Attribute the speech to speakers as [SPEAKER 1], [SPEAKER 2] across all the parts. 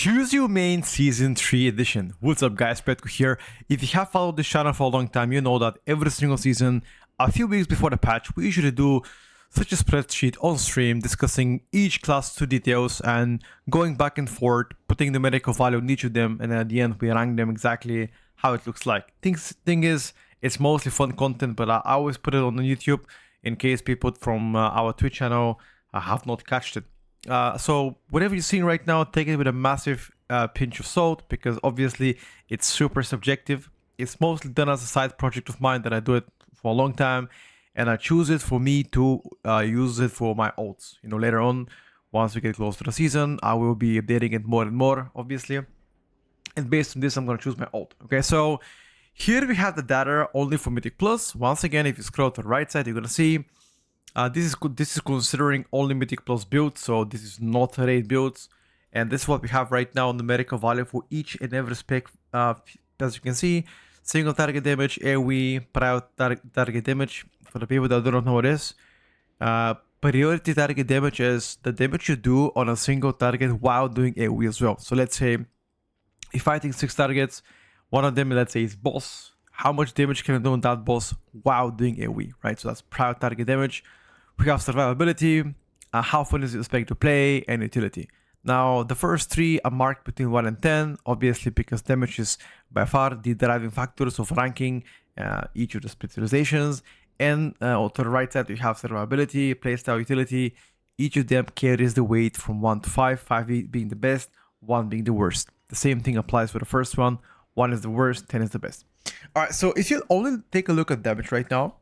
[SPEAKER 1] Choose Your Main Season 3 Edition. What's up guys, Petko here. If you have followed this channel for a long time, you know that every single season, a few weeks before the patch, we usually do such a spreadsheet on stream discussing each class to details and going back and forth, putting the numerical value in each of them, and at the end we rank them exactly how it looks like. Thing is, it's mostly fun content, but I always put it on YouTube in case people from our Twitch channel have not catched it. So whatever you're seeing right now, take it with a massive pinch of salt, because obviously it's super subjective. It's mostly done as a side project of mine that I do it for a long time, and I choose it for me to use it for my ults. You know, later on, once we get close to the season, I will be updating it more and more, obviously. And based on this, I'm going to choose my ult. Okay, so here we have the data only for Mythic Plus. Once again, if you scroll to the right side, you're going to see this is considering only Mythic Plus builds, so this is not raid builds. And this is what we have right now, numerical value for each and every spec. As you can see, single target damage, AoE, prior target damage. For the people that don't know what it is, priority target damage is the damage you do on a single target while doing AoE as well. So let's say if fighting 6 targets, one of them, let's say, is boss. How much damage can I do on that boss while doing AoE, right? So that's prior target damage. We have survivability, how fun is it expected to play, and utility. Now, the first 3 are marked between 1 and 10, obviously because damage is by far the driving factors of ranking each of the specializations. And to the right side, we have survivability, playstyle, utility. Each of them carries the weight from 1 to 5, 5 being the best, 1 being the worst. The same thing applies for the first one. 1 is the worst, 10 is the best. All right, so if you only take a look at damage right now,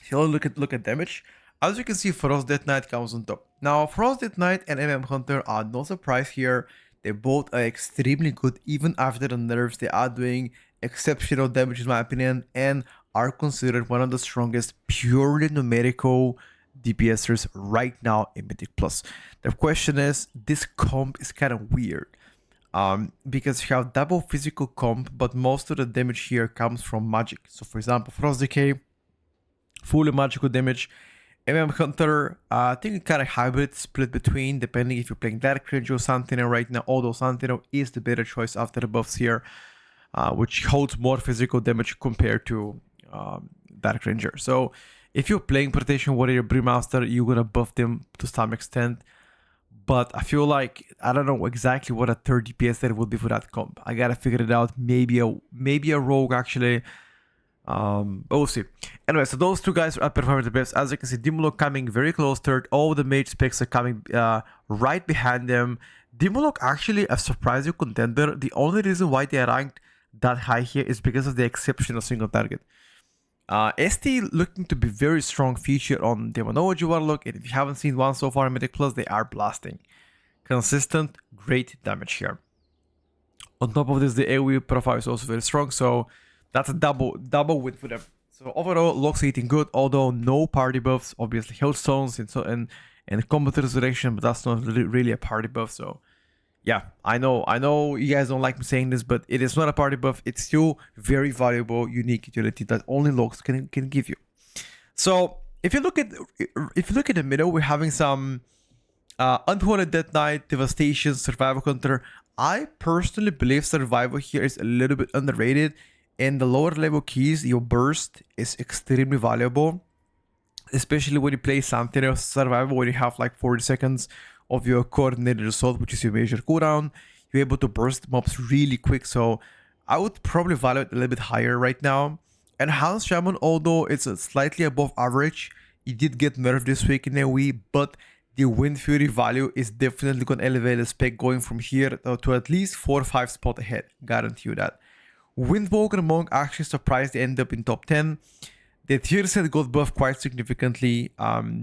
[SPEAKER 1] if you only look at damage, as you can see, Frost Death Knight comes on top. Now, Frost Death Knight and Hunter are no surprise here. They both are extremely good, even after the nerfs. They are doing exceptional damage in my opinion, and are considered one of the strongest purely numerical DPSers right now in Mythic Plus. The question is, this comp is kind of weird. Because you have double physical comp, but most of the damage here comes from magic. So for example, Frost Decay, fully magical damage. Hunter, I think kind of hybrid split between, depending if you're playing Dark Ranger or Sentinel right now, although Sentinel is the better choice after the buffs here, which holds more physical damage compared to Dark Ranger. So if you're playing Protection Warrior, Brewmaster, you're gonna buff them to some extent. But I feel like, I don't know exactly what a third DPS that would be for that comp. I gotta figure it out. Maybe a rogue actually. But we'll see. Anyway, so those two guys are performing the best. As you can see, Dimulok coming very close third. All the mage specs are coming right behind them. Dimulok actually a surprising contender. The only reason why they are ranked that high here is because of the exceptional single target. ST looking to be very strong feature on Demonology Warlock, and if you haven't seen one so far in Mythic Plus, they are blasting. Consistent, great damage here. On top of this, the AoE profile is also very strong, so that's a double win for them. So overall, looks eating good, although no party buffs. Obviously, Hailstones and Combat Resurrection, but that's not really a party buff. So yeah, I know you guys don't like me saying this, but it is not a party buff. It's still very valuable, unique utility that only Lux can give you. So if you look at the middle, we're having some Unholy Death Knight, Devastation, Survival Hunter. I personally believe Survival here is a little bit underrated. In the lower level keys, your burst is extremely valuable, especially when you play Sentinel Survival, where you have like 40 seconds of your coordinated assault, which is your major cooldown. You're able to burst mobs really quick, so I would probably value it a little bit higher right now. And House Shaman, although it's slightly above average, it did get nerfed this week in AoE, but the Wind Fury value is definitely going to elevate the spec going from here to at least 4 or 5 spots ahead. Guarantee you that. Windwalker Monk actually surprised they end up in top 10. The tier set got buffed quite significantly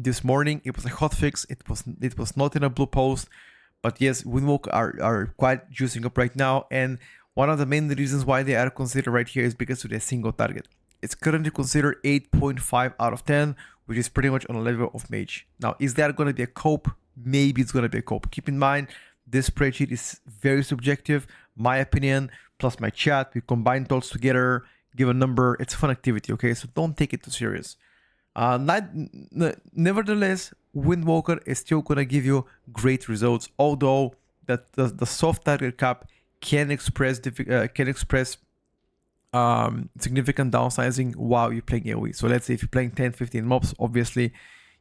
[SPEAKER 1] this morning. It was a hotfix. It was not in a blue post, but yes, Windwalker are quite juicing up right now. And one of the main reasons why they are considered right here is because of their single target. It's currently considered 8.5 out of 10, which is pretty much on the level of Mage. Now, is that going to be a cope? Maybe it's going to be a cope. Keep in mind, this spreadsheet is very subjective. My opinion plus my chat, we combine thoughts together, give a number. It's a fun activity, okay? So don't take it too serious. Nevertheless, Windwalker is still gonna give you great results, although that the soft target cap can express significant downsizing while you're playing AoE. So let's say if you're playing 10-15 mobs, obviously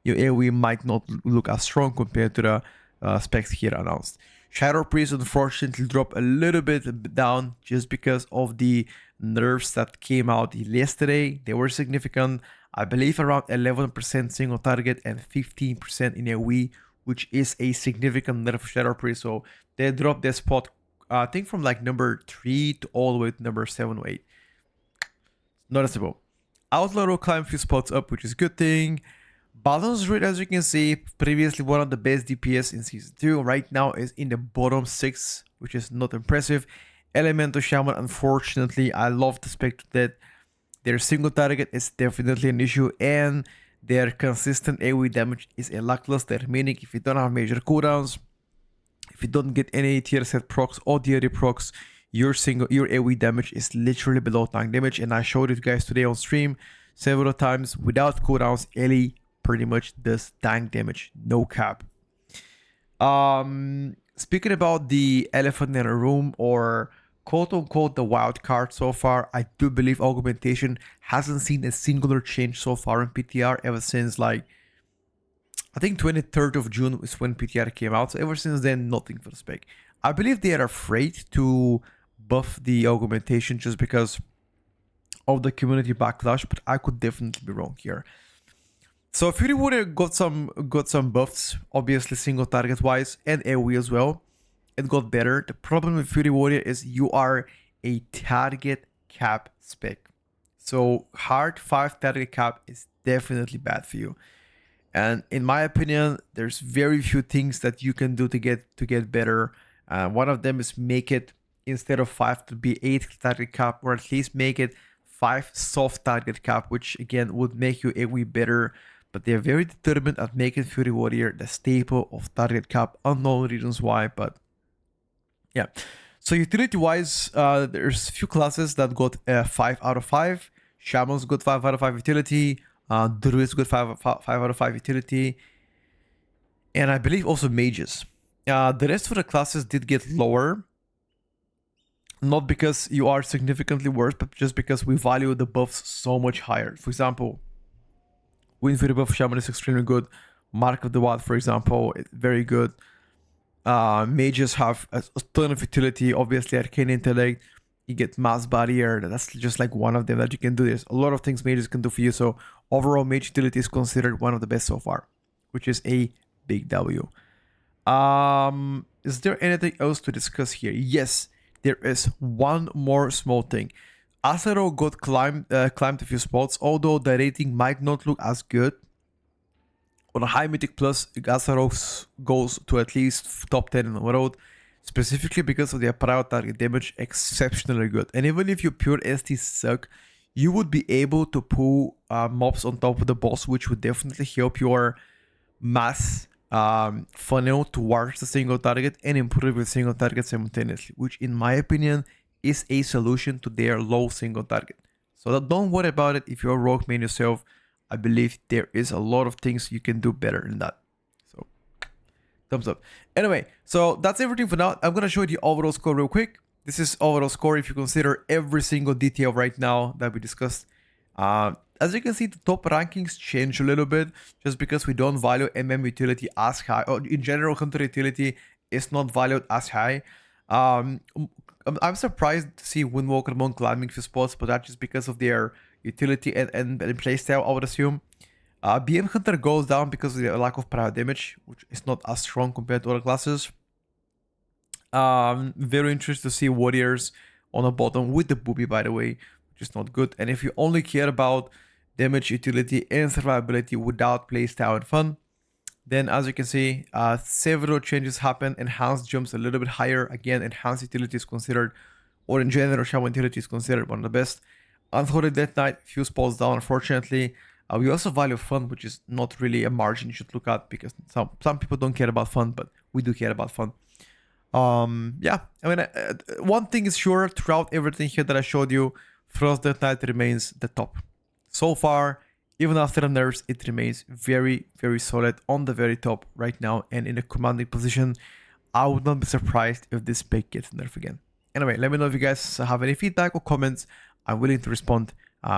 [SPEAKER 1] your AoE might not look as strong compared to the specs here announced. Shadow Priest unfortunately dropped a little bit down just because of the nerfs that came out yesterday. They were significant. I believe around 11% single target and 15% in AoE, which is a significant nerf for Shadow Priest. So they dropped their spot, I think from like number 3 to all the way to number 7 or 8. Noticeable. Outlaw climbed a few spots up, which is a good thing. Balance rate, as you can see, previously one of the best DPS in Season 2. Right now is in the bottom 6, which is not impressive. Elemental Shaman, unfortunately, I love the spec that their single target is definitely an issue, and their consistent AoE damage is a lackluster, meaning if you don't have major cooldowns, if you don't get any tier set procs or DRE procs, your AoE damage is literally below tank damage. And I showed it guys today on stream several times. Without cooldowns, Ellie pretty much does tank damage, no cap. Speaking about the elephant in the room, or quote unquote the wild card so far, I do believe augmentation hasn't seen a singular change so far in PTR ever since, like, I think 23rd of June is when PTR came out. So ever since then, nothing for the spec. I believe they are afraid to buff the augmentation just because of the community backlash, but I could definitely be wrong here. So Fury Warrior got some buffs, obviously single target wise and AoE as well. It got better. The problem with Fury Warrior is you are a target cap spec. So hard 5 target cap is definitely bad for you. And in my opinion, there's very few things that you can do to get better. One of them is make it, instead of 5 to be 8 target cap, or at least make it 5 soft target cap, which again would make you AoE better. But they're very determined at making Fury Warrior the staple of target cap. Unknown reasons why, but yeah. So utility wise, there's a few classes that got 5 out of 5. Shamans got 5 out of 5 utility. Druids got 5 out of 5 utility. And I believe also mages. The rest of the classes did get lower. Not because you are significantly worse, but just because we value the buffs so much higher. For example, Wind Fury buff Shaman is extremely good. Mark of the Wild, for example, very good. Mages have a ton of utility. Obviously, Arcane Intellect, you get Mass Barrier. That's just like one of them that you can do. There's a lot of things mages can do for you. So overall, mage utility is considered one of the best so far, which is a big W. Is there anything else to discuss here? Yes, there is one more small thing. Azaro got climbed a few spots, although the rating might not look as good. On a high mythic plus, Azaro goes to at least top 10 in the world, specifically because of their prior target damage, exceptionally good. And even if your pure ST suck, you would be able to pull mobs on top of the boss, which would definitely help your mass funnel towards the single target and improve your single target simultaneously, which in my opinion is a solution to their low single target. So don't worry about it. If you're a rogue main yourself, I believe there is a lot of things you can do better than that. So thumbs up. Anyway, so that's everything for now. I'm gonna show you the overall score real quick. This is overall score if you consider every single detail right now that we discussed. As you can see, the top rankings change a little bit just because we don't value MM utility as high, or in general hunter utility is not valued as high. I'm surprised to see Windwalker Monk climbing few spots, but that's just because of their utility and playstyle, I would assume. BM Hunter goes down because of the lack of prior damage, which is not as strong compared to other classes. Very interested to see Warriors on the bottom with the booby, by the way, which is not good. And if you only care about damage, utility, and survivability without playstyle and fun, then as you can see, several changes happen. Enhanced jumps a little bit higher. Again, enhanced utility is considered, or in general, Shaman utility is considered one of the best. Unholy Death Knight, few spots down, unfortunately. We also value fun, which is not really a margin you should look at because some people don't care about fun, but we do care about fun. Yeah, I mean, one thing is sure throughout everything here that I showed you, Frost Death Knight remains the top. So far, even after the nerfs, it remains very, very solid on the very top right now and in a commanding position. I would not be surprised if this pick gets nerfed again. Anyway, let me know if you guys have any feedback or comments. I'm willing to respond.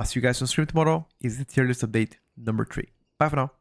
[SPEAKER 1] See you guys on stream tomorrow. Is the tier list update number 3. Bye for now.